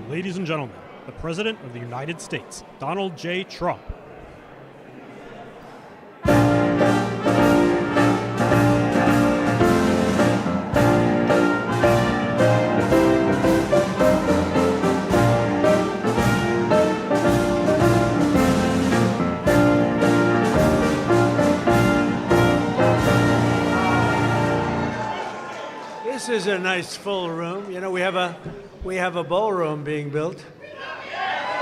Ladies and gentlemen, the President of the United States, Donald J. Trump. This is a nice full room. You know, we have a ballroom being built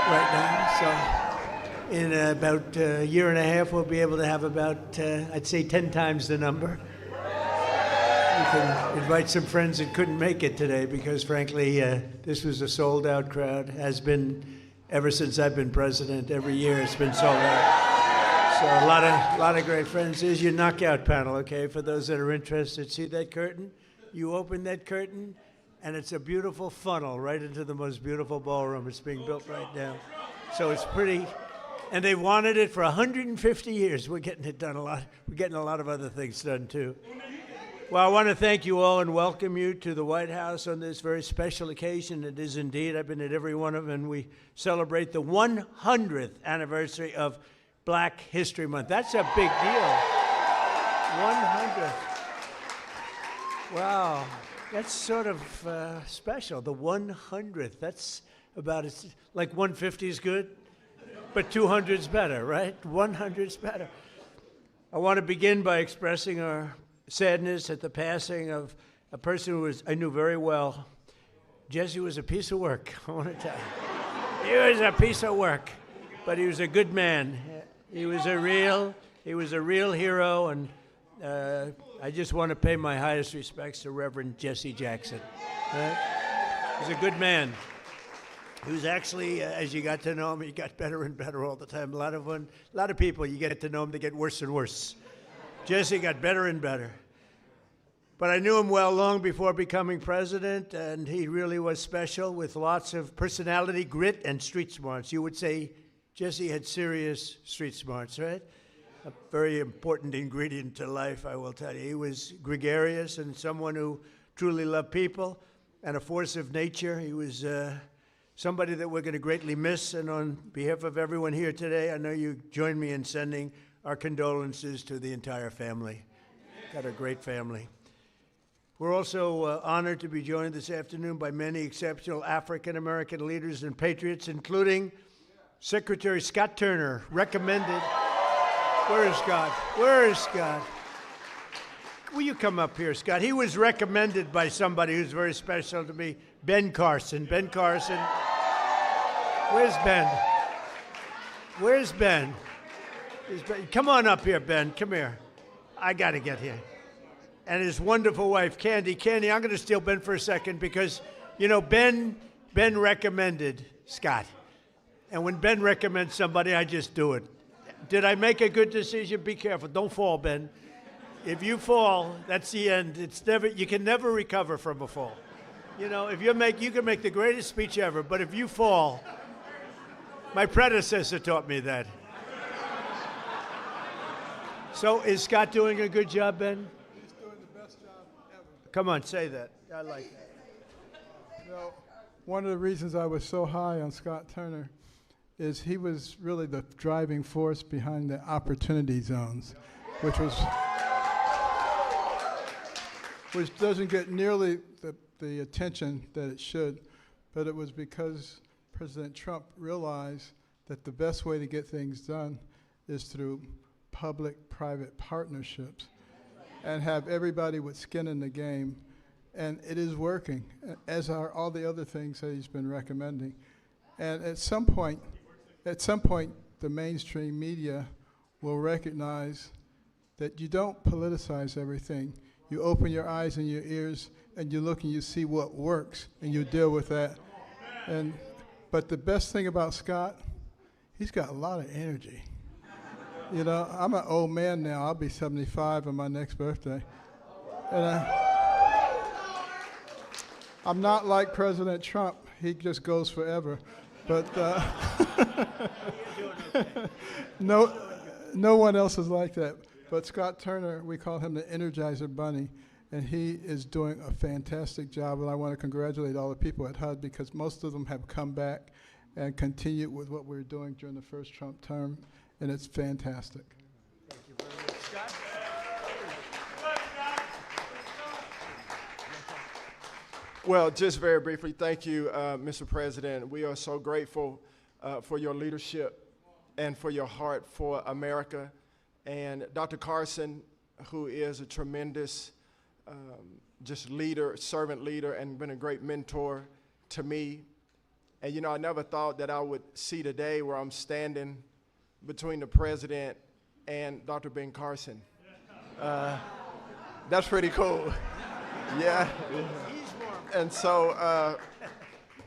right now. So in about a year and a half, we'll be able to have about, I'd say, 10 times the number. We can invite some friends that couldn't make it today because, frankly, this was a sold-out crowd. Has been ever since I've been president. Every year it's been sold out. So a lot of great friends. Here's your knockout panel, okay, for those that are interested. See that curtain? You open that curtain, and it's a beautiful funnel right into the most beautiful ballroom. It's being built right now. So it's pretty, and they wanted it for 150 years. We're getting it done a lot. We're getting a lot of other things done, too. Well, I want to thank you all and welcome you to the White House on this very special occasion. It is indeed. I've been at every one of them, and we celebrate the 100th anniversary of Black History Month. That's a big deal. 100th. Wow, that's sort of special, the 100th. That's about, it's like 150 is good, but 200 is better, right? 100 is better. I want to begin by expressing our sadness at the passing of a person who I knew very well. Jesse was a piece of work, I want to tell you. He was a piece of work, but he was a good man. He was a real hero, and I just want to pay my highest respects to Reverend Jesse Jackson. He's a good man. He was actually, as you got to know him, he got better and better all the time. A lot of people, you get to know him, they get worse and worse. Jesse got better and better. But I knew him well long before becoming president, and he really was special with lots of personality, grit, and street smarts. You would say Jesse had serious street smarts, right? A very important ingredient to life, I will tell you. He was gregarious and someone who truly loved people and a force of nature. He was somebody that we're going to greatly miss. And on behalf of everyone here today, I know you join me in sending our condolences to the entire family. Got a great family. We're also honored to be joined this afternoon by many exceptional African-American leaders and patriots, including Secretary Scott Turner, recommended. Where is Scott? Where is Scott? Will you come up here, Scott? He was recommended by somebody who's very special to me, Ben Carson. Ben Carson. Where's Ben? Where's Ben? Come on up here, Ben. Come here. I got to get here. And his wonderful wife, Candy. Candy, I'm going to steal Ben for a second because, you know, Ben recommended Scott. And when Ben recommends somebody, I just do it. Did I make a good decision? Be careful. Don't fall, Ben. If you fall, that's the end. You can never recover from a fall. You know, you can make the greatest speech ever, but if you fall, my predecessor taught me that. So is Scott doing a good job, Ben? He's doing the best job ever. Come on, say that. I like that. You know, one of the reasons I was so high on Scott Turner is he was really the driving force behind the opportunity zones, which doesn't get nearly the attention that it should, but it was because President Trump realized that the best way to get things done is through public-private partnerships and have everybody with skin in the game, and it is working, as are all the other things that he's been recommending. And at some point, the mainstream media will recognize that you don't politicize everything. You open your eyes and your ears, and you look and you see what works, and you deal with that. But the best thing about Scott, he's got a lot of energy. You know, I'm an old man now. I'll be 75 on my next birthday. And I'm not like President Trump. He just goes forever. But no one else is like that. But Scott Turner, we call him the Energizer Bunny. and he is doing a fantastic job, and I want to congratulate all the people at HUD because most of them have come back and continued with what we were doing during the first Trump term, and it's fantastic. Thank you very much, Scott. Well, just very briefly, thank you, Mr. President. We are so grateful for your leadership and for your heart for America. And Dr. Carson, who is a tremendous just leader, servant leader, and been a great mentor to me. And you know, I never thought that I would see the day where I'm standing between the president and Dr. Ben Carson. That's pretty cool. Yeah. And so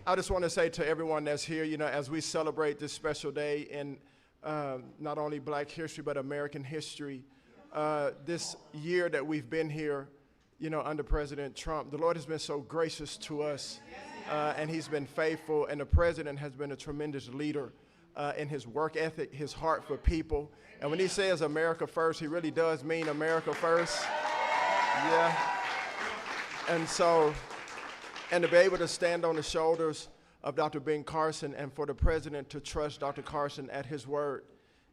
I just want to say to everyone that's here, you know, as we celebrate this special day in not only Black history, but American history, this year that we've been here, you know, under President Trump, the Lord has been so gracious to us, and he's been faithful, and the president has been a tremendous leader in his work ethic, his heart for people. And when he says America first, he really does mean America first. Yeah. And so, and to be able to stand on the shoulders of Dr. Ben Carson and for the president to trust Dr. Carson at his word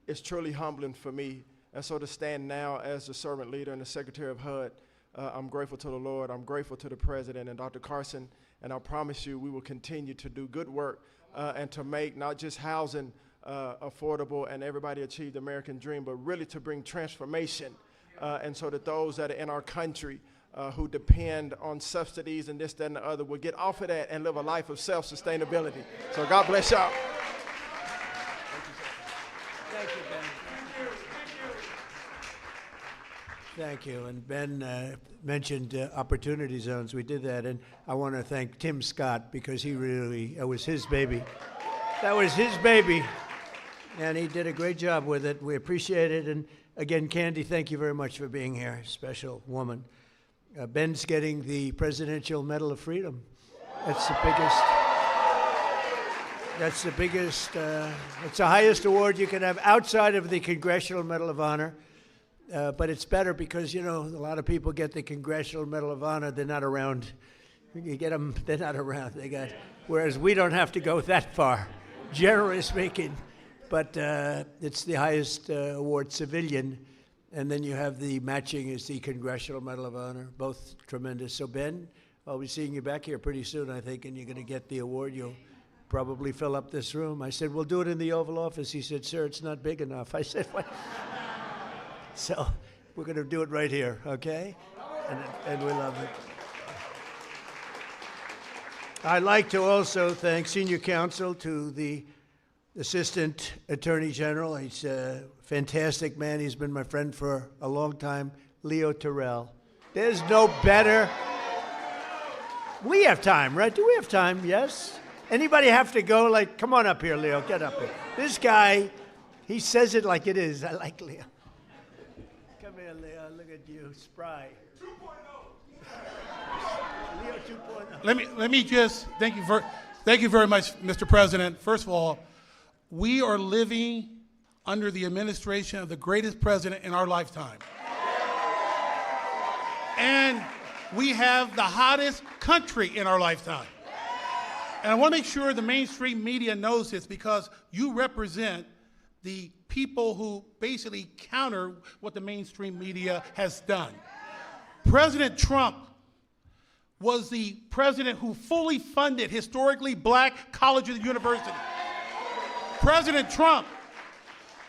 is truly humbling for me. And so to stand now as the servant leader and the secretary of HUD, I'm grateful to the Lord, I'm grateful to the president and Dr. Carson, and I promise you we will continue to do good work and to make not just housing affordable and everybody achieve the American dream, but really to bring transformation. And so that those that are in our country who depend on subsidies and this, that, and the other will get off of that and live a life of self-sustainability. So God bless y'all. Thank you, Ben. Thank you. And Ben mentioned opportunity zones. We did that, and I want to thank Tim Scott because he really, it was his baby. That was his baby, and he did a great job with it. We appreciate it. And again, Candy, thank you very much for being here. Special woman. Ben's getting the Presidential Medal of Freedom. That's the biggest, it's the highest award you can have outside of the Congressional Medal of Honor. But it's better because, you know, a lot of people get the Congressional Medal of Honor, they're not around. You get them, they're not around. Whereas we don't have to go that far, generally speaking. But it's the highest award, civilian. And then you have the matching is the Congressional Medal of Honor, both tremendous. So Ben, I'll be seeing you back here pretty soon, I think, and you're going to get the award. You'll probably fill up this room. I said, we'll do it in the Oval Office. He said, sir, it's not big enough. I said, what? So we're going to do it right here, okay? And we love it. I'd like to also thank senior counsel to the Assistant Attorney General. He's a fantastic man. He's been my friend for a long time, Leo Terrell. There's no better. We have time, right? Do we have time? Yes? Anybody have to go? Like, come on up here, Leo. Get up here. This guy, he says it like it is. I like Leo. Come here, Leo. Look at you. Spry. 2.0. Leo 2.0. Let me just thank you very much, Mr. President. First of all, we are living under the administration of the greatest president in our lifetime. And we have the hottest country in our lifetime. And I want to make sure the mainstream media knows this because you represent the people who basically counter what the mainstream media has done. President Trump was the president who fully funded historically black colleges and universities. President Trump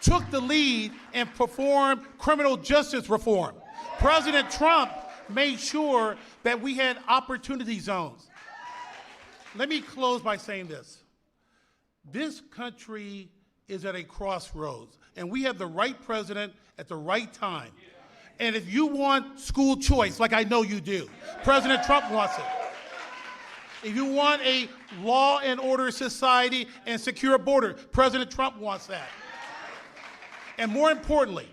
took the lead and performed criminal justice reform. President Trump made sure that we had opportunity zones. Let me close by saying this. This country is at a crossroads, and we have the right president at the right time. And if you want school choice, like I know you do, President Trump wants it. If you want a law and order society and secure border, President Trump wants that. And more importantly,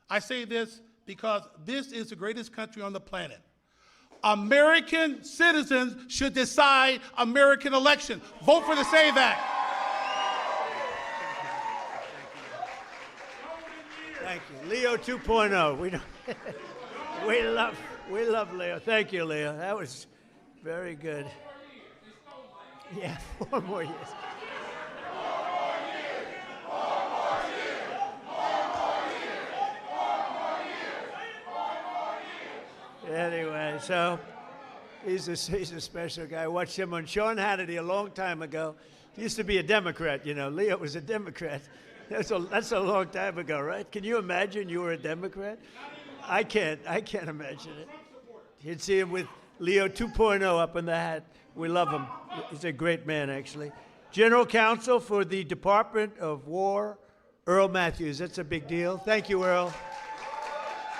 I say this because this is the greatest country on the planet. American citizens should decide American election. Vote for the SAVE Act. Thank you. Leo 2.0. We love We love Leo. Thank you, Leo. That was very good. Yeah, 4 more years. Anyway, so he's a special guy. I watched him on Sean Hannity a long time ago. He used to be a Democrat, you know. Leo was a Democrat. That's a long time ago, right? Can you imagine you were a Democrat? I can't imagine it. You'd see him with Leo 2.0 up in the hat. We love him. He's a great man, actually. General Counsel for the Department of War, Earl Matthews. That's a big deal. Thank you, Earl.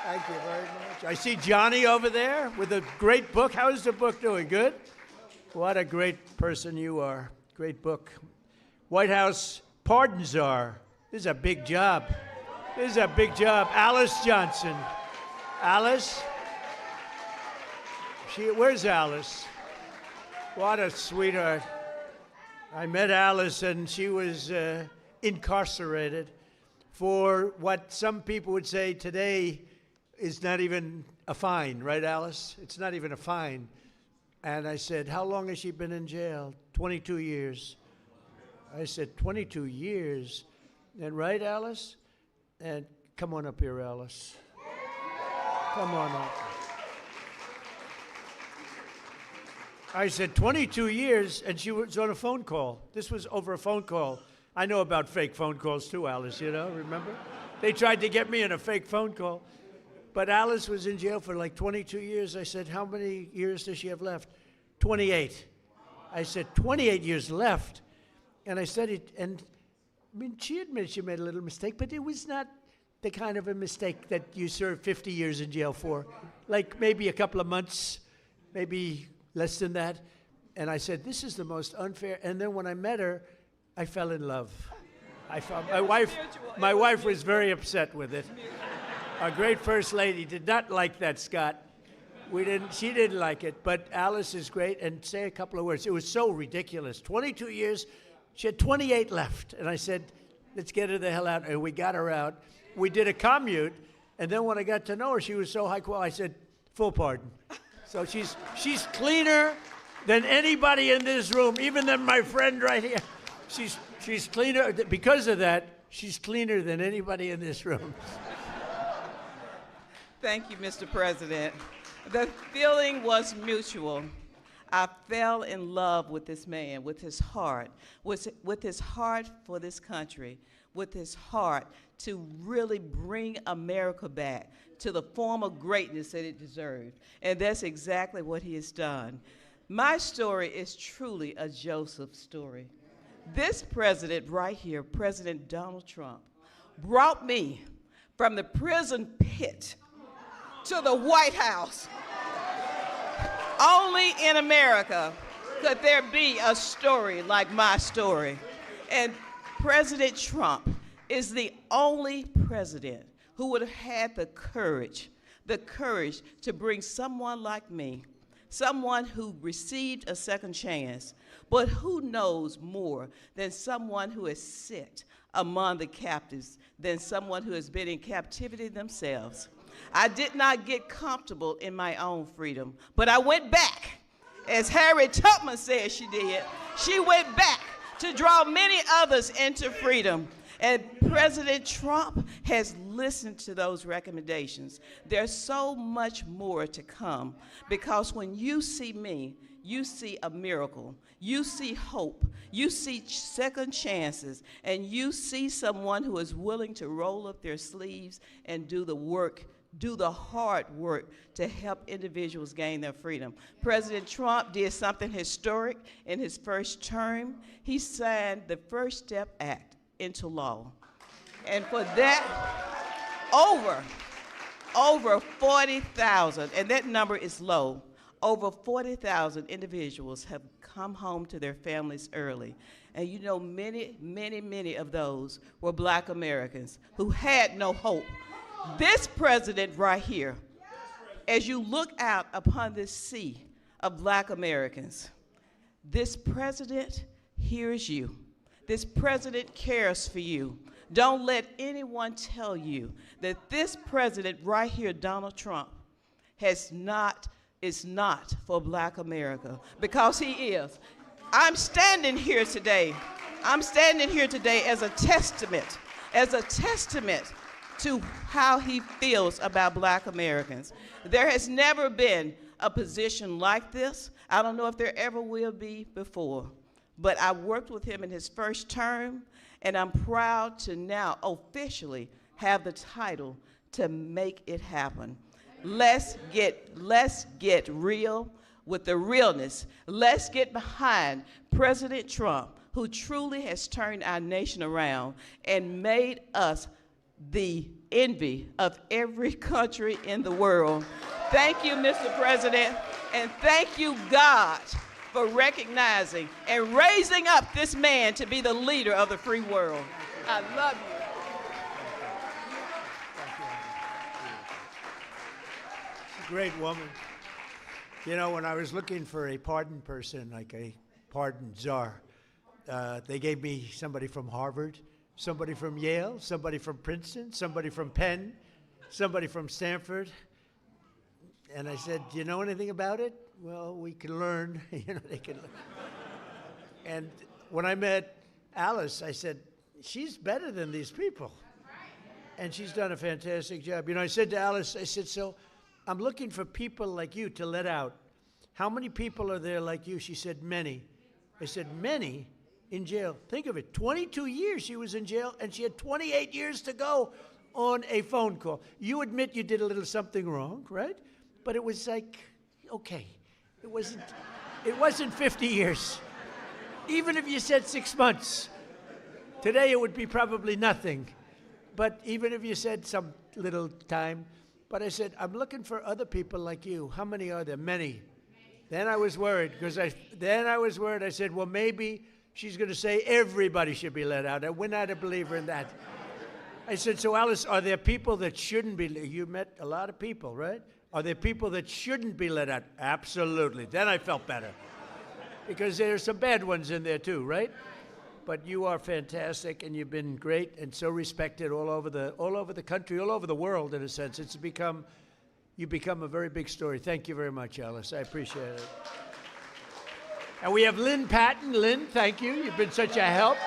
Thank you very much. I see Johnny over there with a great book. How is the book doing? Good? What a great person you are. Great book. White House Pardon Czar. This is a big job. This is a big job. Alice Johnson. Alice? Where's Alice? What a sweetheart. I met Alice and she was incarcerated for what some people would say today is not even a fine, right, Alice? It's not even a fine. And I said, how long has she been in jail? 22 years. I said, 22 years. And right, Alice? And come on up here, Alice. Come on up. I said, 22 years, and she was on a phone call. This was over a phone call. I know about fake phone calls too, Alice, you know, remember? They tried to get me in a fake phone call. But Alice was in jail for like 22 years. I said, how many years does she have left? 28. I said, 28 years left. And I said it, and I mean, she admitted she made a little mistake, but it was not the kind of a mistake that you serve 50 years in jail for. Like maybe a couple of months, maybe less than that. And I said, this is the most unfair. And then when I met her, I fell in love. My wife was very upset with it. Our great First Lady did not like that, Scott. She didn't like it, but Alice is great. And say a couple of words. It was so ridiculous. 22 years, she had 28 left. And I said, let's get her the hell out. And we got her out. We did a commute. And then when I got to know her, she was so high quality. I said, full pardon. So she's cleaner than anybody in this room, even than my friend right here. She's cleaner. Because of that, she's cleaner than anybody in this room. Thank you, Mr. President. The feeling was mutual. I fell in love with this man, with his heart for this country, with his heart to really bring America back to the form of greatness that it deserved. And that's exactly what he has done. My story is truly a Joseph story. This president right here, President Donald Trump, brought me from the prison pit to the White House. Only in America could there be a story like my story. And President Trump is the only president who would have had the courage to bring someone like me, someone who received a second chance, but who knows more than someone who has sit among the captives, than someone who has been in captivity themselves. I did not get comfortable in my own freedom, but I went back. As Harriet Tubman said she did, she went back to draw many others into freedom. And President Trump has listened to those recommendations. There's so much more to come, because when you see me, you see a miracle. You see hope. You see second chances. And you see someone who is willing to roll up their sleeves and do the work, do the hard work to help individuals gain their freedom. President Trump did something historic in his first term. He signed the First Step Act into law. And for that, over 40,000, and that number is low, over 40,000 individuals have come home to their families early. And you know, many, many, many of those were Black Americans who had no hope. This president right here, as you look out upon this sea of Black Americans, this president hears you. This president cares for you. Don't let anyone tell you that this president right here, Donald Trump, is not for Black America, because he is. I'm standing here today as a testament to how he feels about Black Americans. There has never been a position like this. I don't know if there ever will be before, but I worked with him in his first term, and I'm proud to now officially have the title to make it happen. Let's get real with the realness. Let's get behind President Trump, who truly has turned our nation around and made us the envy of every country in the world. Thank you, Mr. President, and thank you, God, for recognizing and raising up this man to be the leader of the free world. I love you. She's a great woman. You know, when I was looking for a pardon person, like a pardon czar, they gave me somebody from Harvard, somebody from Yale, somebody from Princeton, somebody from Penn, somebody from Stanford. And I said, do you know anything about it? Well, we can learn. You know, they can learn. And when I met Alice, I said, she's better than these people. And she's done a fantastic job. You know, I said to Alice, I said, so I'm looking for people like you to let out. How many people are there like you? She said, many. I said, many? In jail. Think of it, 22 years she was in jail, and she had 28 years to go on a phone call. You admit you did a little something wrong, right? But it was like, okay, it wasn't 50 years. Even if you said 6 months, today it would be probably nothing. But even if you said some little time, but I said, I'm looking for other people like you. How many are there? Many. Then I was worried, I said, well, maybe she's going to say everybody should be let out. We're not a believer in that. I said, so Alice, are there people that shouldn't be? You met a lot of people, right? Are there people that shouldn't be let out? Absolutely. Then I felt better. Because there's some bad ones in there too, right? But you are fantastic, and you've been great and so respected all over the country, all over the world, in a sense. You've become a very big story. Thank you very much, Alice. I appreciate it. And we have Lynn Patton. Lynn, thank you. You've been such a help.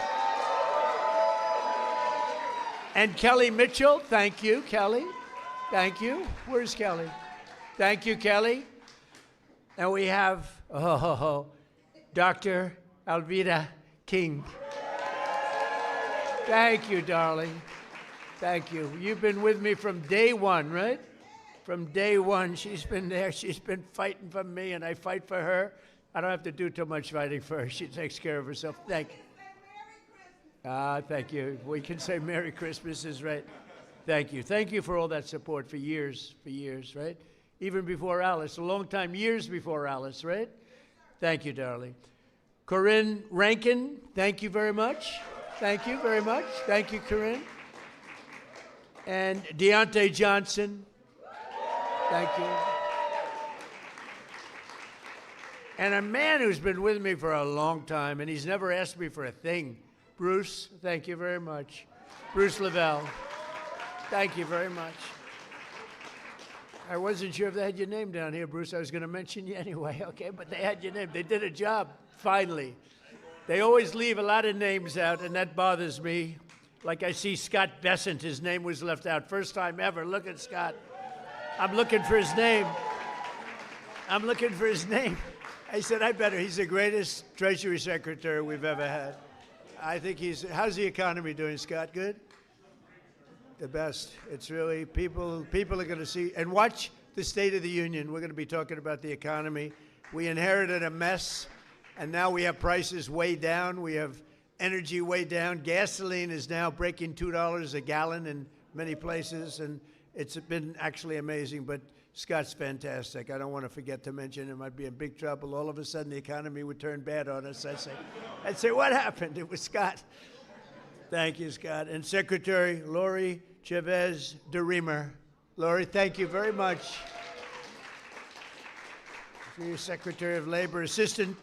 And Kelly Mitchell, thank you, Kelly. Thank you. Where's Kelly? Thank you, Kelly. And we have Dr. Alvida King. Thank you, darling. Thank you. You've been with me from day one, right? From day one, she's been there. She's been fighting for me, and I fight for her. I don't have to do too much fighting for her. She takes care of herself. Thank you. Thank you. We can say Merry Christmas is right. Thank you. Thank you for all that support for years, right? Even before Alice, a long time, years before Alice, right? Thank you, darling. Corinne Rankin, thank you very much. Thank you very much. Thank you, Corinne. And Deontay Johnson, thank you. And a man who's been with me for a long time, and he's never asked me for a thing. Bruce, thank you very much. Bruce Lavelle, thank you very much. I wasn't sure if they had your name down here, Bruce. I was going to mention you anyway, okay? But they had your name. They did a job, finally. They always leave a lot of names out, and that bothers me. Like I see Scott Bessent, his name was left out. First time ever. Look at Scott. I'm looking for his name. I'm looking for his name. I said, I bet he's the greatest Treasury Secretary we've ever had. I think how's the economy doing, Scott? Good? The best. It's really, people are going to see, and watch the State of the Union. We're going to be talking about the economy. We inherited a mess, and now we have prices way down. We have energy way down. Gasoline is now breaking $2 a gallon in many places, and it's been actually amazing, but Scott's fantastic. I don't want to forget to mention him. I'd be in big trouble. All of a sudden, the economy would turn bad on us. I'd say, what happened? It was Scott. Thank you, Scott. And Secretary Lori Chavez de Reamer. Lori, thank you very much. Secretary of Labor, Assistant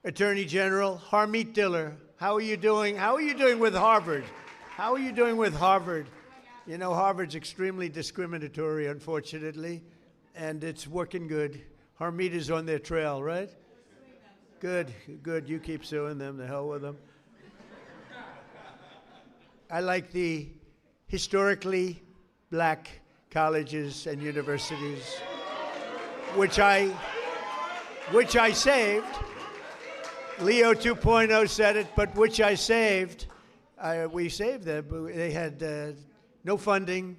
Attorney General Harmeet Diller. How are you doing? How are you doing with Harvard? How are you doing with Harvard? You know, Harvard's extremely discriminatory, unfortunately. and it's working good. Harmeeta's on their trail, right? Good, good. You keep suing them. The hell with them. I like the historically black colleges and universities, which I saved. Leo 2.0 said it, but which I saved. We saved them. They had no funding,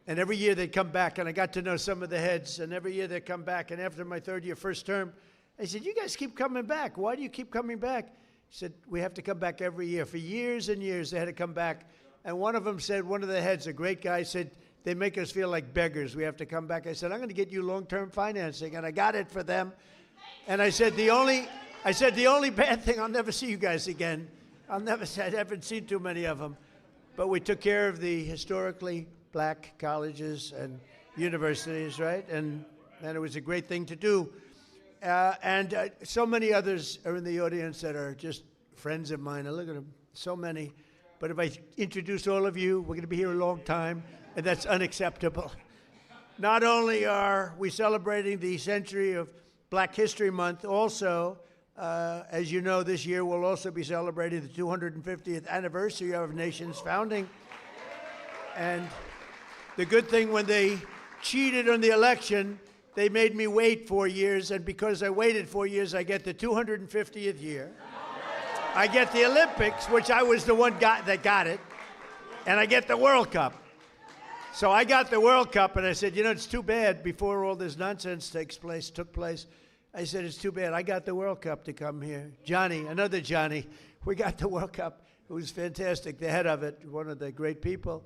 and every year they'd come back, and I got to know some of the heads, and every year they'd come back, and after my third year, first term, I said, you guys keep coming back. Why do you keep coming back? He said, we have to come back every year. For years and years, they had to come back. And one of them said, one of the heads, a great guy, said, they make us feel like beggars. We have to come back. I said, I'm going to get you long-term financing, and I got it for them. And I said, the only bad thing, I'll never see you guys again. I haven't seen too many of them. But we took care of the historically black colleges and universities, right? And it was a great thing to do. And so many others are in the audience that are just friends of mine. I look at them, so many. But if I introduce all of you, we're going to be here a long time, and that's unacceptable. Not only are we celebrating the century of Black History Month, also, as you know, this year we'll also be celebrating the 250th anniversary of our nation's founding. And the good thing, when they cheated on the election, they made me wait 4 years, and because I waited 4 years, I get the 250th year. I get the Olympics, which I was the one that got it, and I get the World Cup. So I got the World Cup, and I said, you know, it's too bad before all this nonsense took place. I said, it's too bad. I got the World Cup to come here. Johnny, another Johnny, we got the World Cup. It was fantastic, the head of it, one of the great people.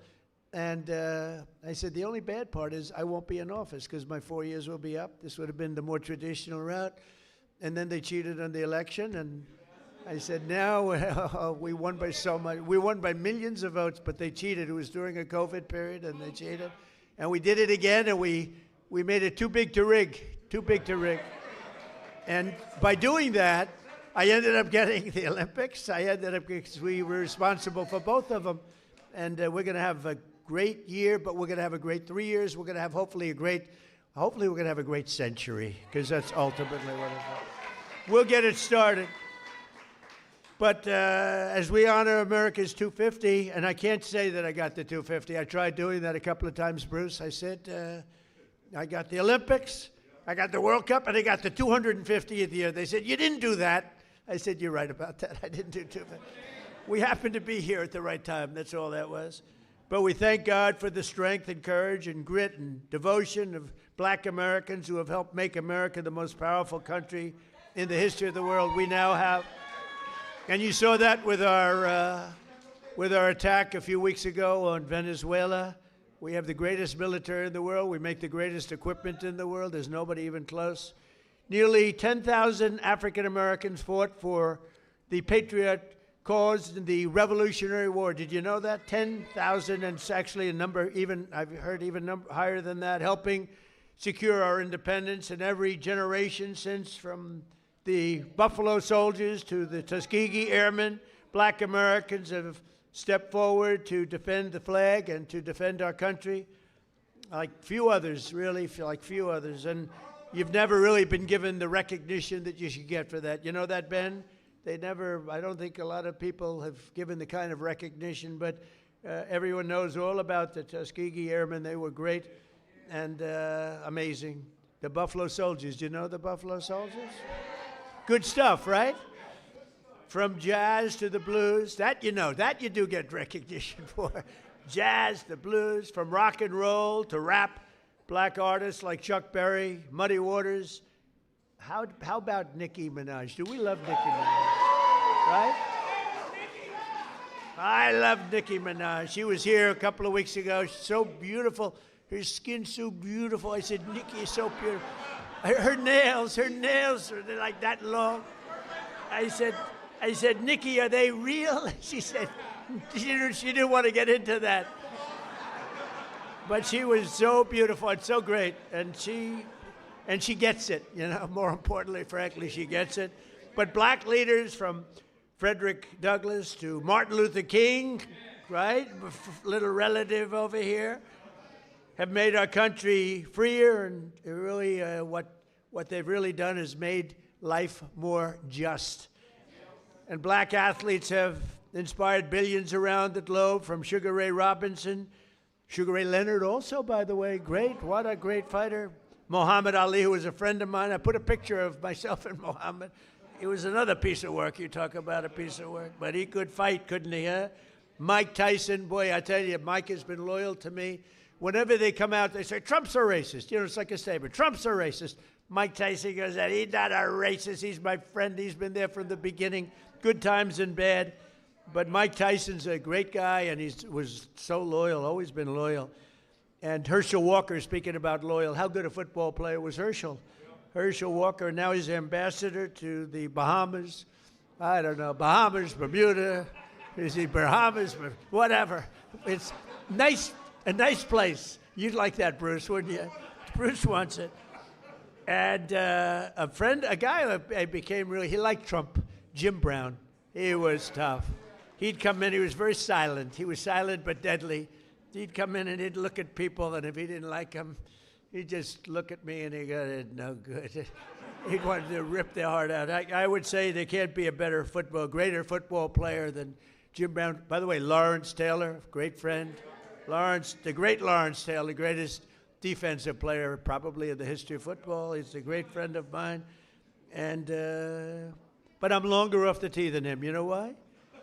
And I said, the only bad part is I won't be in office because my 4 years will be up. This would have been the more traditional route. And then they cheated on the election, and I said, now we won by so much. We won by millions of votes, but they cheated. It was during a COVID period, and they cheated. And we did it again, and we made it too big to rig. And by doing that, I ended up getting the Olympics. Because we were responsible for both of them. And we're going to have a great year, but we're going to have a great 3 years. We're going to have hopefully we're going to have a great century, because that's ultimately what it's about. We'll get it started. But as we honor America's 250, and I can't say that I got the 250. I tried doing that a couple of times, Bruce. I said, I got the Olympics, I got the World Cup, and I got the 250th year. They said, you didn't do that. I said, you're right about that. I didn't do 250. We happened to be here at the right time. That's all that was. But we thank God for the strength and courage and grit and devotion of black Americans who have helped make America the most powerful country in the history of the world we now have. And you saw that with our attack a few weeks ago on Venezuela. We have the greatest military in the world. We make the greatest equipment in the world. There's nobody even close. Nearly 10,000 African Americans fought for the patriot cause in the Revolutionary War. Did you know that? 10,000, and it's actually a number even, I've heard even higher than that, helping secure our independence in every generation since, from the Buffalo Soldiers to the Tuskegee Airmen. Black Americans have stepped forward to defend the flag and to defend our country like few others, really, like few others. And you've never really been given the recognition that you should get for that. You know that, Ben? I don't think a lot of people have given the kind of recognition, but everyone knows all about the Tuskegee Airmen. They were great and amazing. The Buffalo Soldiers, do you know the Buffalo Soldiers? Good stuff, right? From jazz to the blues, that you know, that you do get recognition for. Jazz, the blues, from rock and roll to rap, black artists like Chuck Berry, Muddy Waters. How about Nicki Minaj? Do we love Nicki Minaj? Right? I love Nicki Minaj. She was here a couple of weeks ago. She's so beautiful. Her skin's so beautiful. I said, Nicki is so beautiful. Her nails are like that long. I said, Nicki, are they real? She said, she didn't want to get into that. But she was so beautiful and so great, and she gets it, you know, more importantly, frankly, she gets it. But black leaders from Frederick Douglass to Martin Luther King, right? Little relative over here, have made our country freer, and really what they've really done is made life more just. And black athletes have inspired billions around the globe, from Sugar Ray Robinson, Sugar Ray Leonard also, by the way, great, what a great fighter. Muhammad Ali, who was a friend of mine. I put a picture of myself and Muhammad. It was another piece of work. You talk about a piece of work. But he could fight, couldn't he, huh? Mike Tyson, boy, I tell you, Mike has been loyal to me. Whenever they come out, they say, Trump's a racist. You know, it's like a statement. Trump's a racist. Mike Tyson goes, he's not a racist. He's my friend. He's been there from the beginning, good times and bad. But Mike Tyson's a great guy, and he was so loyal, always been loyal. And Herschel Walker, speaking about loyal, how good a football player was Herschel? Herschel Walker, now he's ambassador to the Bahamas. I don't know, Bahamas, Bermuda, is he Bahamas, whatever. It's nice, a nice place. You'd like that, Bruce, wouldn't you? Bruce wants it. And a guy I became really, he liked Trump, Jim Brown. He was tough. He'd come in, he was very silent. He was silent but deadly. He'd come in and he'd look at people, and if he didn't like them, he'd just look at me and he'd go, no good. He wanted to rip their heart out. I would say there can't be a greater football player than Jim Brown. By the way, Lawrence Taylor, great friend. The great Lawrence Taylor, the greatest defensive player probably in the history of football. He's a great friend of mine. But I'm longer off the tee than him. You know why?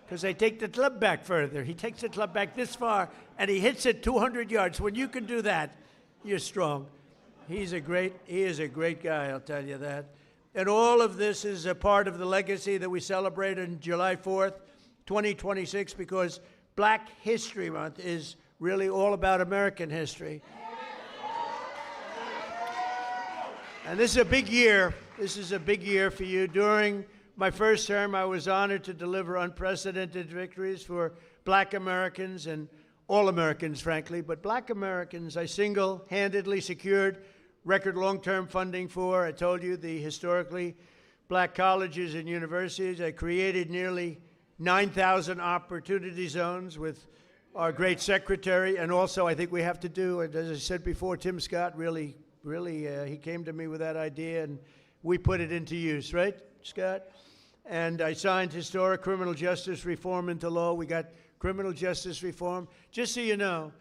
Because I take the club back further. He takes the club back this far, and he hits it 200 yards. When you can do that, you're strong. He is a great guy, I'll tell you that. And all of this is a part of the legacy that we celebrate on July 4th, 2026, because Black History Month is really all about American history. And this is a big year. This is a big year for you. During my first term, I was honored to deliver unprecedented victories for Black Americans and all Americans, frankly, but Black Americans I single-handedly secured record long-term funding for. I told you, the historically Black colleges and universities. I created nearly 9,000 opportunity zones with our great secretary, and also I think we have to do, as I said before, Tim Scott really, he came to me with that idea, and we put it into use, right, Scott? And I signed historic criminal justice reform into law. We got criminal justice reform. Just so you know,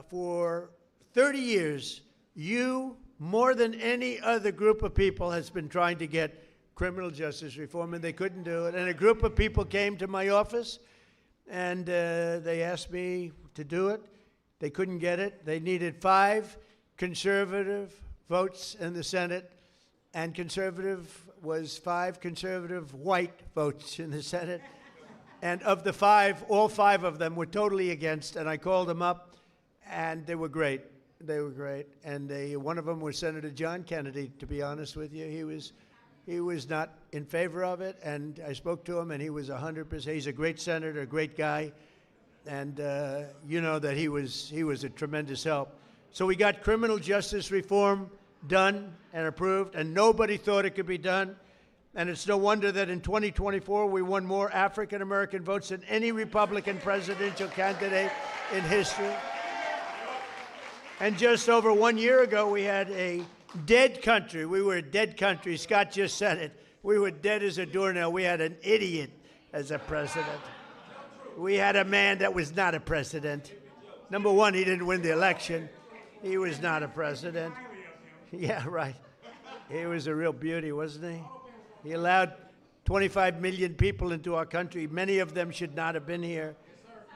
for 30 years, you, more than any other group of people, has been trying to get criminal justice reform, and they couldn't do it. And a group of people came to my office, and they asked me to do it. They couldn't get it. They needed 5 conservative votes in the Senate, and conservative was 5 conservative white votes in the Senate. And of the 5, all 5 of them were totally against, and I called them up, and they were great. They were great. And one of them was Senator John Kennedy, to be honest with you. He was not in favor of it, and I spoke to him, and he was 100%. He's a great senator, a great guy, and you know that he was a tremendous help. So we got criminal justice reform done and approved, and nobody thought it could be done. And it's no wonder that in 2024 we won more African-American votes than any Republican presidential candidate in history. And just over 1 year ago, we had a dead country. We were a dead country. Scott just said it. We were dead as a doornail. We had an idiot as a president. We had a man that was not a president. Number one, he didn't win the election. He was not a president. Yeah, right. He was a real beauty, wasn't he? He allowed 25 million people into our country. Many of them should not have been here.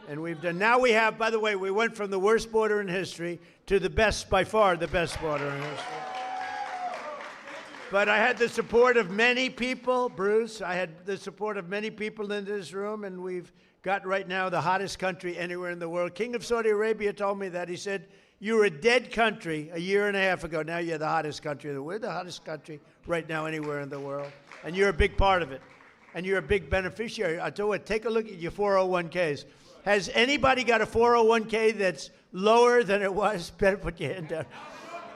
And we've done. Now we have, by the way, we went from the worst border in history to the best, by far, the best border in history. But I had the support of many people, Bruce. I had the support of many people in this room, and we've got right now the hottest country anywhere in the world. King of Saudi Arabia told me that. He said, you were a dead country a year and a half ago. Now you're the hottest country. We're the hottest country right now anywhere in the world. And you're a big part of it. And you're a big beneficiary. I tell you what, take a look at your 401ks. Has anybody got a 401k that's lower than it was? Better put your hand down.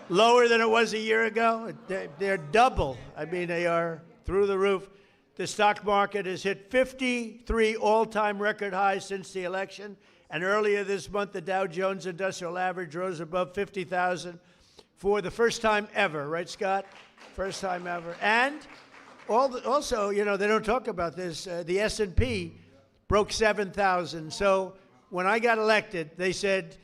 Lower than it was a year ago? They're double. I mean, they are through the roof. The stock market has hit 53 all-time record highs since the election. And earlier this month, the Dow Jones Industrial Average rose above 50,000 for the first time ever, right, Scott? First time ever. And also, you know, they don't talk about this, the S&P broke 7,000. So when I got elected, they said,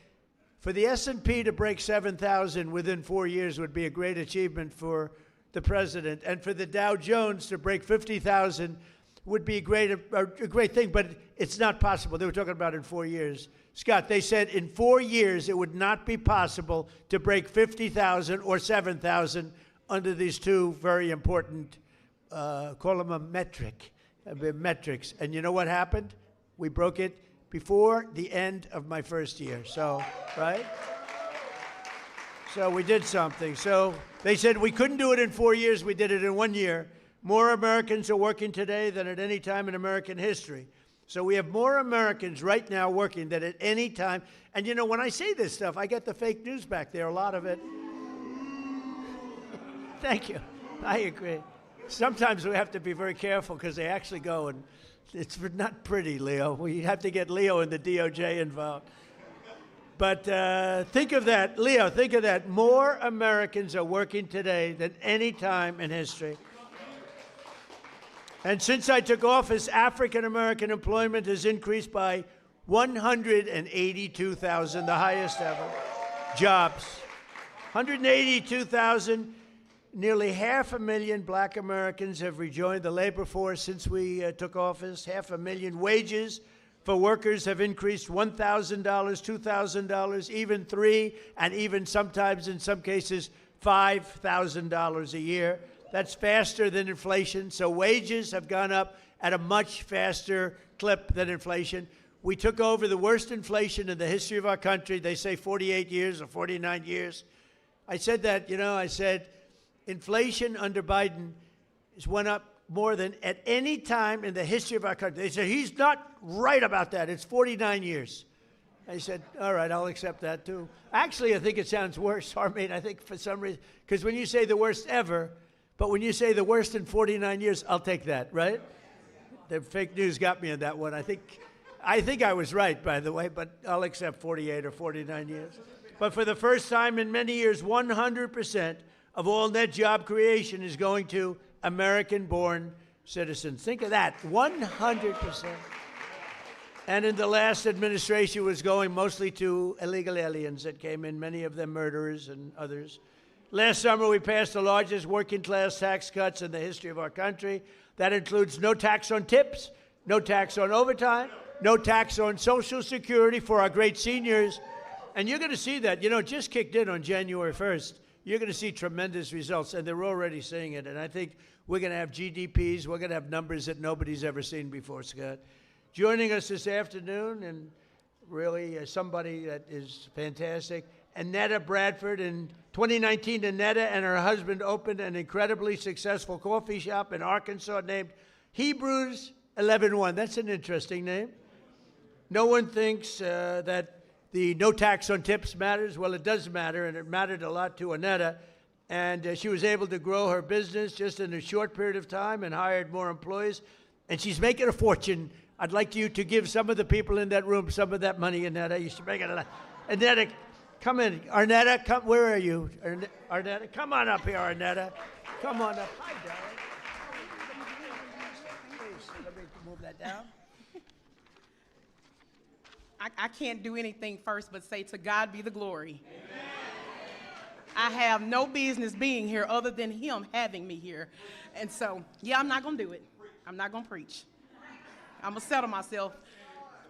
for the S&P to break 7,000 within 4 years would be a great achievement for the president. And for the Dow Jones to break 50,000 would be a great thing, but it's not possible. They were talking about in 4 years. Scott, they said in 4 years it would not be possible to break 50,000 or 7,000 under these two very important, call them a metrics. And you know what happened? We broke it before the end of my first year. So, right? So we did something. So they said we couldn't do it in 4 years. We did it in 1 year. More Americans are working today than at any time in American history. So we have more Americans right now working than at any time. And you know, when I say this stuff, I get the fake news back there, a lot of it. Thank you. I agree. Sometimes we have to be very careful because they actually go and it's not pretty, Leo. We have to get Leo and the DOJ involved. But think of that, Leo, think of that. More Americans are working today than any time in history. And since I took office, African-American employment has increased by 182,000, the highest ever. Jobs. 182,000. Nearly 500,000 black Americans have rejoined the labor force since we took office. 500,000 wages for workers have increased $1,000, $2,000, even $3,000, and even sometimes, in some cases, $5,000 a year. That's faster than inflation. So wages have gone up at a much faster clip than inflation. We took over the worst inflation in the history of our country. They say 48 years or 49 years. I said that, you know, I said inflation under Biden has went up more than at any time in the history of our country. They said, he's not right about that. It's 49 years. I said, all right, I'll accept that too. Actually, I think it sounds worse, Harmeet. I think for some reason, because when you say the worst ever, but when you say the worst in 49 years, I'll take that, right? The fake news got me on that one. I think I was right, by the way, but I'll accept 48 or 49 years. But for the first time in many years, 100% of all net job creation is going to American-born citizens. Think of that, 100%. And in the last administration, it was going mostly to illegal aliens that came in, many of them murderers and others. Last summer, we passed the largest working-class tax cuts in the history of our country. That includes no tax on tips, no tax on overtime, no tax on Social Security for our great seniors. And you're going to see that. You know, it just kicked in on January 1st. You're going to see tremendous results, and they're already seeing it. And I think we're going to have GDPs. We're going to have numbers that nobody's ever seen before, Scott. Joining us this afternoon, and really somebody that is fantastic, Annetta Bradford. In 2019, Annetta and her husband opened an incredibly successful coffee shop in Arkansas named Hebrews 11:1. That's an interesting name. No one thinks that the no tax on tips matters. Well, it does matter, and it mattered a lot to Annetta. And she was able to grow her business just in a short period of time and hired more employees. And she's making a fortune. I'd like you to give some of the people in that room some of that money, Annetta. You should make it a lot. Annetta, come in. Arnetta, come. Where are you? Arnetta, come on up here, Arnetta. Come on up. Hi, darling. Please, let me move that down. I can't do anything first but say to God be the glory. Amen. I have no business being here other than him having me here. And so, yeah, I'm not going to do it. I'm not going to preach. I'm going to settle myself.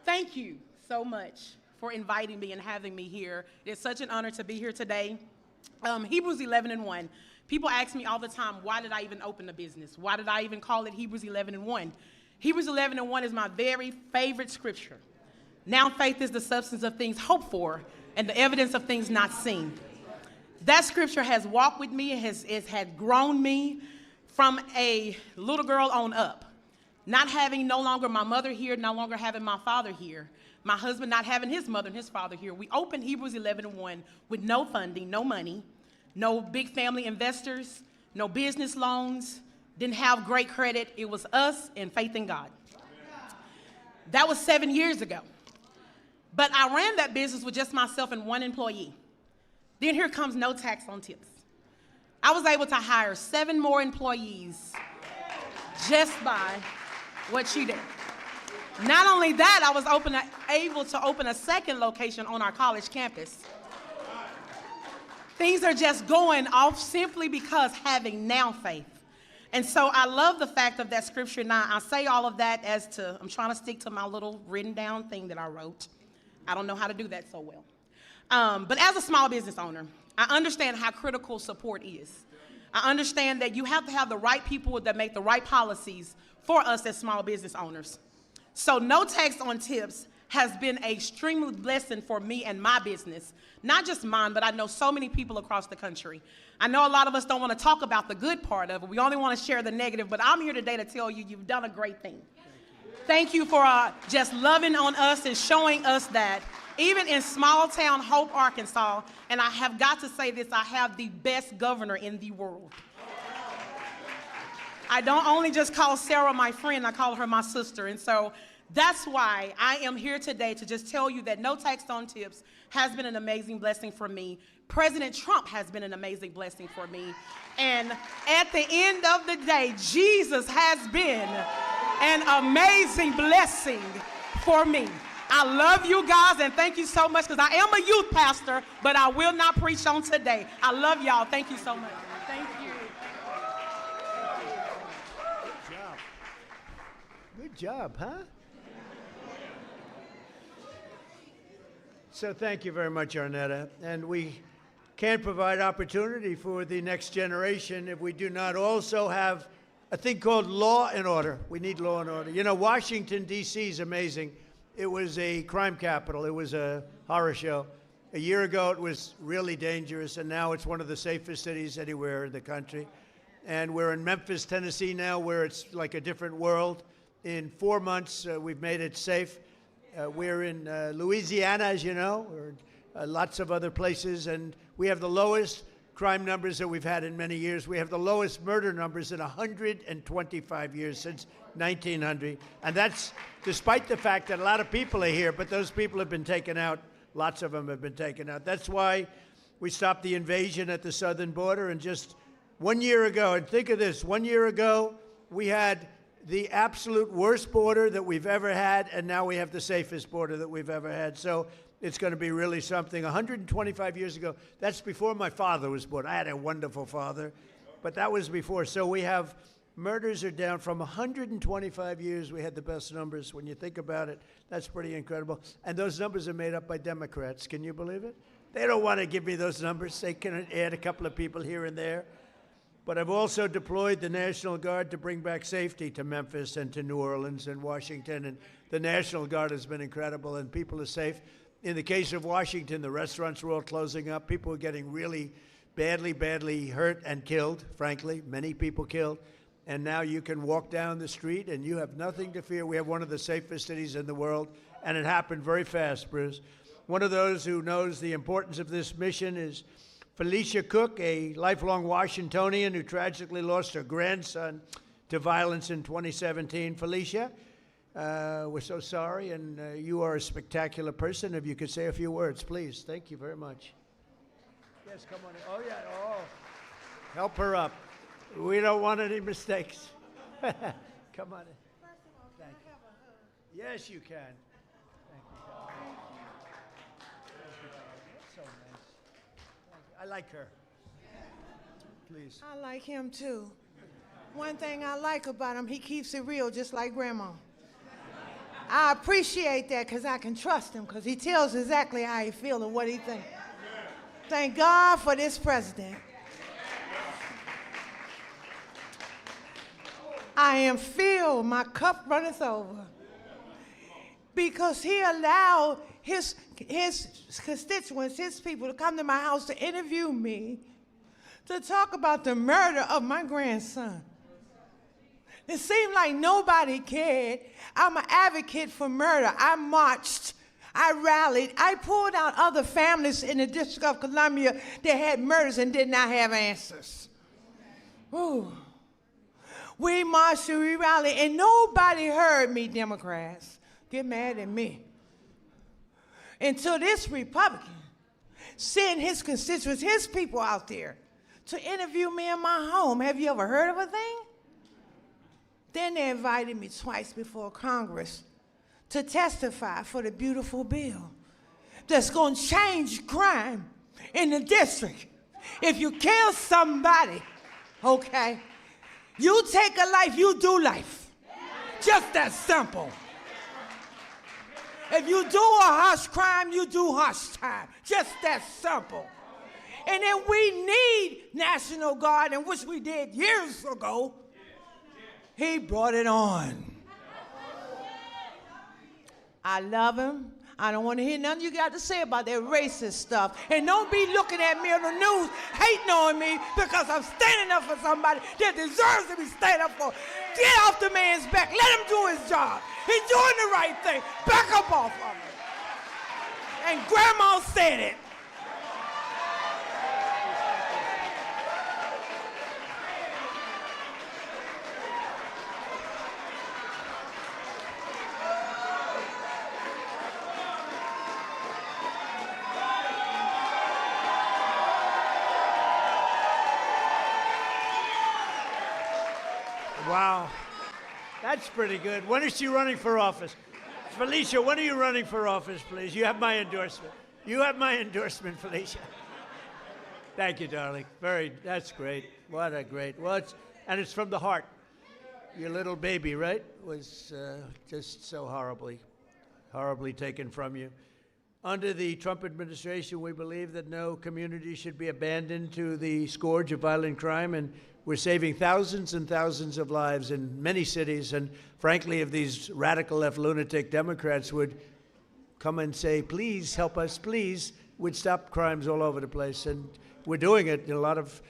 Thank you so much for inviting me and having me here. It's such an honor to be here today. Hebrews 11:1. People ask me all the time, why did I even open a business? Why did I even call it Hebrews 11:1? Hebrews 11:1 is my very favorite scripture. Now faith is the substance of things hoped for and the evidence of things not seen. That scripture has walked with me, it had grown me from a little girl on up. Not having no longer my mother here, no longer having my father here, my husband not having his mother and his father here. We opened Hebrews 11:1 with no funding, no money, no big family investors, no business loans, didn't have great credit. It was us and faith in God. That was 7 years ago. But I ran that business with just myself and one employee. Then here comes no tax on tips. I was able to hire 7 more employees just by what she did. Not only that, I was able to open a second location on our college campus. Things are just going off simply because having now faith. And so I love the fact of that scripture. Now, I say all of that I'm trying to stick to my little written down thing that I wrote. I don't know how to do that so well. But as a small business owner, I understand how critical support is. I understand that you have to have the right people that make the right policies for us as small business owners. So no tax on tips has been an extreme blessing for me and my business. Not just mine, but I know so many people across the country. I know a lot of us don't want to talk about the good part of it. We only want to share the negative, but I'm here today to tell you you've done a great thing. Thank you for just loving on us and showing us that even in small town Hope, Arkansas, and I have got to say this, I have the best governor in the world. I don't only just call Sarah my friend, I call her my sister. And so that's why I am here today to just tell you that no tax on tips has been an amazing blessing for me. President Trump has been an amazing blessing for me. And at the end of the day, Jesus has been an amazing blessing for me. I love you guys and thank you so much because I am a youth pastor, but I will not preach on today. I love y'all. Thank you so much. Thank you. Good job. Good job, huh? So thank you very much, Arnetta. And we can't provide opportunity for the next generation if we do not also have a thing called law and order. We need law and order. You know, Washington, D.C. is amazing. It was a crime capital. It was a horror show. A year ago, it was really dangerous, and now it's one of the safest cities anywhere in the country. And we're in Memphis, Tennessee now, where it's like a different world. In 4 months, we've made it safe. We're in Louisiana, as you know. We're in lots of other places, and we have the lowest crime numbers that we've had in many years. We have the lowest murder numbers in 125 years, since 1900. And that's despite the fact that a lot of people are here, but those people have been taken out. Lots of them have been taken out. That's why we stopped the invasion at the southern border. And just 1 year ago, and think of this, 1 year ago, we had the absolute worst border that we've ever had, and now we have the safest border that we've ever had. So it's going to be really something. 125 years ago, that's before my father was born. I had a wonderful father, but that was before. So we have, murders are down from 125 years. We had the best numbers. When you think about it, that's pretty incredible. And those numbers are made up by Democrats. Can you believe it? They don't want to give me those numbers. They can add a couple of people here and there. But I've also deployed the National Guard to bring back safety to Memphis and to New Orleans and Washington. And the National Guard has been incredible, and people are safe. In the case of Washington, the restaurants were all closing up. People were getting really badly hurt and killed, frankly, many people killed. And now you can walk down the street and you have nothing to fear. We have one of the safest cities in the world, and it happened very fast, Bruce. One of those who knows the importance of this mission is Felicia Cook, a lifelong Washingtonian who tragically lost her grandson to violence in 2017. Felicia, we're so sorry, and you are a spectacular person. If you could say a few words, please. Thank you very much. Yes, come on. Oh, yeah. Oh, help her up. We don't want any mistakes. Come on in. Thank you. Yes, you can. Thank you. That's so nice. I like her. Please. I like him too. One thing I like about him, he keeps it real, just like Grandma. I appreciate that because I can trust him because he tells exactly how he feels and what he thinks. Thank God for this president. I am filled, my cup runneth over. Because he allowed his constituents, his people, to come to my house to interview me, to talk about the murder of my grandson. It seemed like nobody cared. I'm an advocate for murder. I marched, I rallied, I pulled out other families in the District of Columbia that had murders and did not have answers. Ooh. We marched and we rallied, and nobody heard me, Democrats. Get mad at me. until this Republican sent his constituents, his people out there to interview me in my home. Have you ever heard of a thing? Then they invited me twice before Congress to testify for the beautiful bill that's going to change crime in the district. If you kill somebody, okay, you take a life, you do life. Just that simple. If you do a harsh crime, you do harsh time. Just that simple. And then we need National Guard, and which we did years ago. He brought it on. I love him. I don't want to hear nothing you got to say about that racist stuff. And don't be looking at me on the news, hating on me because I'm standing up for somebody that deserves to be standing up for. Get off the man's back. Let him do his job. He's doing the right thing. Back up off of him. And Grandma said it. Wow. That's pretty good. When is she running for office? Felicia, when are you running for office, please? You have my endorsement. You have my endorsement, Felicia. Thank you, darling. That's great. What a great, and it's from the heart. Your little baby, right, was just so horribly taken from you. Under the Trump administration, we believe that no community should be abandoned to the scourge of violent crime, and we're saving thousands and thousands of lives in many cities. And frankly, if these radical left lunatic Democrats would come and say, please help us, please, we'd stop crimes all over the place. And we're doing it in a lot of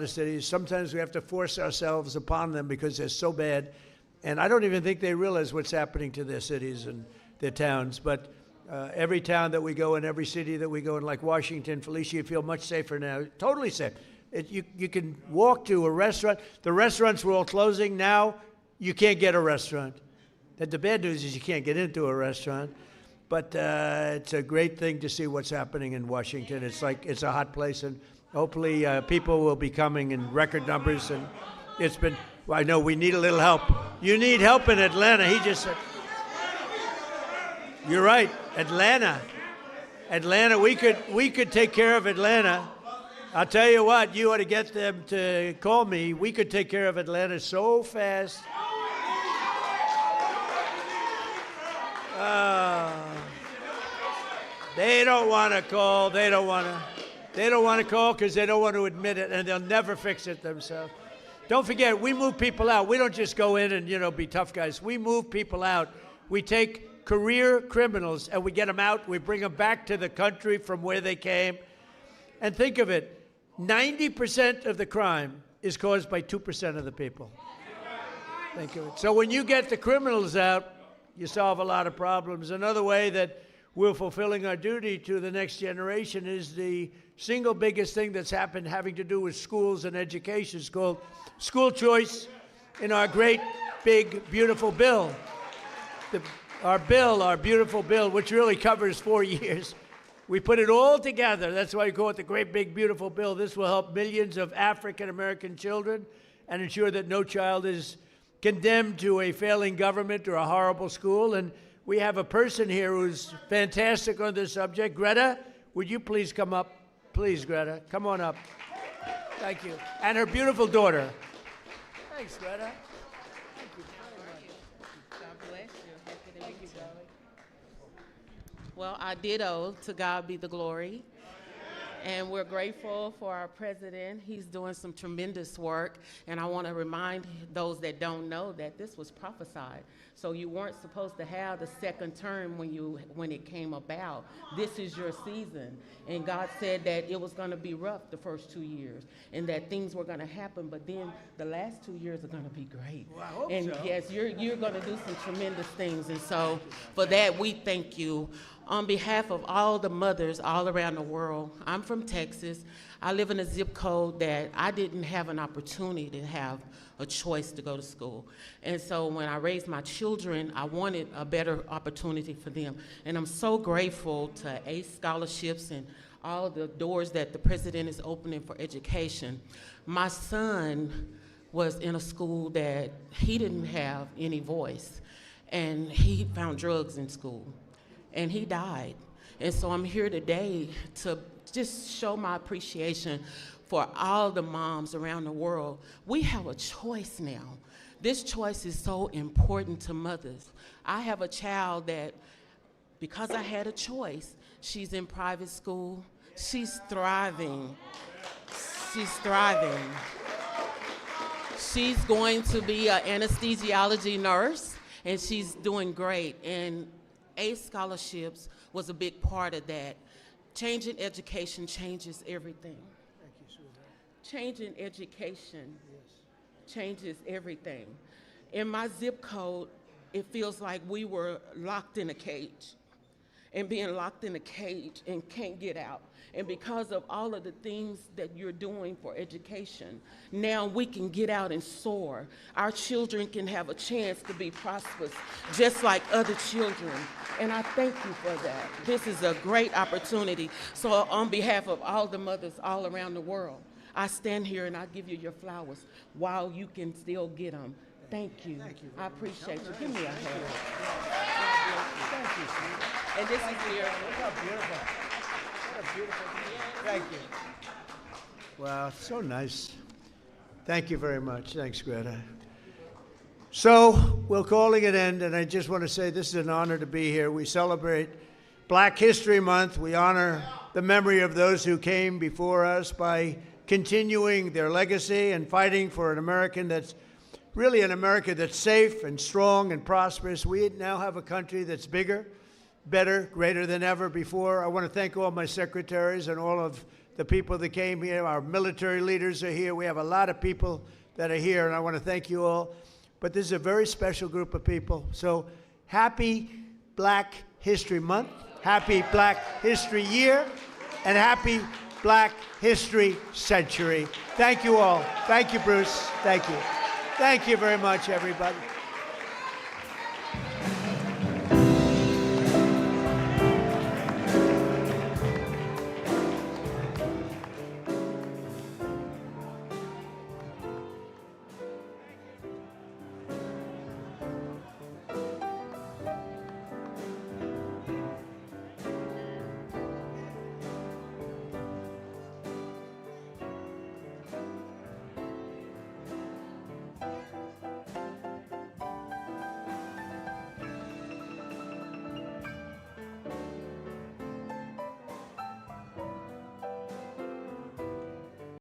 cities. Sometimes we have to force ourselves upon them because they're so bad. And I don't even think they realize what's happening to their cities and their towns. But every town that we go in, every city that we go in, like Washington, Felicia, you feel much safer now, totally safe. You can walk to a restaurant. The restaurants were all closing. Now you can't get a restaurant. The bad news is you can't get into a restaurant. But it's a great thing to see what's happening in Washington. It's like it's a hot place, and hopefully people will be coming in record numbers. And it's been, well, I know we need a little help. You need help in Atlanta. He just said, you're right, Atlanta, we could take care of Atlanta. I'll tell you what, you ought to get them to call me. We could take care of Atlanta so fast. They don't want to call. They don't want to call because they don't want to admit it, and they'll never fix it themselves. Don't forget, we move people out. We don't just go in and, be tough guys. We move people out. We take career criminals and we get them out. We bring them back to the country from where they came. And think of it. 90% of the crime is caused by 2% of the people. Think of it. So when you get the criminals out, you solve a lot of problems. Another way that we're fulfilling our duty to the next generation is the single biggest thing that's happened having to do with schools and education. It's called school choice in our great, big, beautiful bill. Our beautiful bill, which really covers 4 years. We put it all together. That's why we call it the great, big, beautiful bill. This will help millions of African-American children and ensure that no child is condemned to a failing government or a horrible school. And we have a person here who's fantastic on this subject. Greta, would you please come up? Please, Greta, come on up. Thank you. And her beautiful daughter. Thanks, Greta. Thank you very much. God bless you. Happy to meet you, darling. Well, I ditto, to God be the glory. And we're grateful for our president. He's doing some tremendous work. And I want to remind those that don't know that this was prophesied. So you weren't supposed to have the second term when it came about. This is your season. And God said that it was going to be rough the first 2 years and that things were going to happen, but then the last 2 years are going to be great. Well, I hope and so. yes, you're going to do some tremendous things. And so for that, we thank you. On behalf of all the mothers all around the world, I'm from Texas. I live in a zip code that I didn't have an opportunity to have a choice to go to school. And so when I raised my children, I wanted a better opportunity for them. And I'm so grateful to ACE scholarships and all the doors that the president is opening for education. My son was in a school that he didn't have any voice, and he found drugs in school, and he died. And so I'm here today to just show my appreciation for all the moms around the world. We have a choice now. This choice is so important to mothers. I have a child that, because I had a choice, she's in private school. She's thriving. She's thriving. She's going to be an anesthesiology nurse, and she's doing great. And ACE scholarships was a big part of that. Changing education changes everything. Thank you, sweetheart. Changing education changes everything. In my zip code, it feels like we were locked in a cage, and being locked in a cage and can't get out. And because of all of the things that you're doing for education, now we can get out and soar. Our children can have a chance to be prosperous, just like other children. And I thank you for that. This is a great opportunity. So on behalf of all the mothers all around the world, I stand here and I give you your flowers while you can still get them. Thank you. Thank you. I appreciate you. Give me a hand. Thank you, sweetheart. And this is your. Look how beautiful. What a beautiful thing. Thank you. Wow, so nice. Thank you very much. Thanks, Greta. So we're calling it end, and I just want to say this is an honor to be here. We celebrate Black History Month. We honor the memory of those who came before us by continuing their legacy and fighting for an American that's really an America that's safe and strong and prosperous. We now have a country that's bigger, better, greater than ever before. I want to thank all my secretaries and all of the people that came here. Our military leaders are here. We have a lot of people that are here, and I want to thank you all. But this is a very special group of people. So happy Black History Month, happy Black History Year, and happy Black History Century. Thank you all. Thank you, Bruce. Thank you. Thank you very much, everybody.